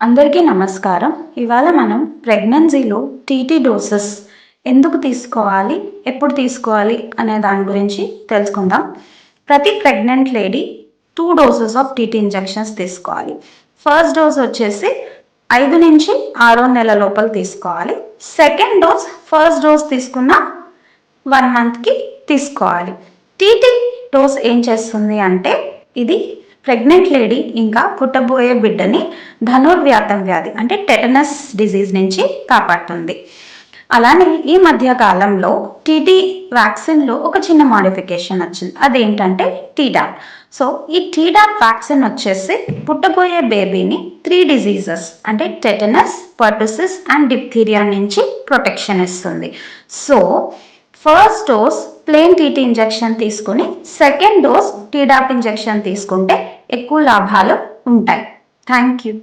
అందరికీ నమస్కారం. ఇవాళ మనం ప్రెగ్నెన్సీలో టీటీ డోసెస్ ఎందుకు తీసుకోవాలి, ఎప్పుడు తీసుకోవాలి అనే దాని గురించి తెలుసుకుందాం. ప్రతి pregnant lady 2 doses of TT injections తీసుకోవాలి. ఫస్ట్ డోస్ వచ్చేసి 5 నుంచి 6 నెలల లోపల తీసుకోవాలి. సెకండ్ డోస్ ఫస్ట్ డోస్ తీసుకున్న 1 మంత్కి తీసుకోవాలి. టీటీ డోస్ ఏం చేస్తుంది అంటే ఇది ప్రెగ్నెంట్ లేడీ ఇంకా పుట్టబోయే బిడ్డని ధనుర్వ్యాధం వ్యాధి అంటే టెటనస్ డిజీజ్ నుంచి కాపాడుతుంది. అలానే ఈ మధ్య కాలంలో టీటీ వ్యాక్సిన్లో ఒక చిన్న మాడిఫికేషన్ వచ్చింది. అదేంటంటే టీడాప్. సో ఈ టీడాప్ వ్యాక్సిన్ వచ్చేసి పుట్టబోయే బేబీని 3 డిజీజెస్ అంటే టెటనస్, పర్టుసిస్ అండ్ డిప్థీరియా నుంచి ప్రొటెక్షన్ ఇస్తుంది. So first dose plain TT injection తీసుకుని సెకండ్ డోస్ టీడాప్ ఇంజెక్షన్ తీసుకుంటే ఎక్కువ లాభాలు ఉంటాయి. Thank you.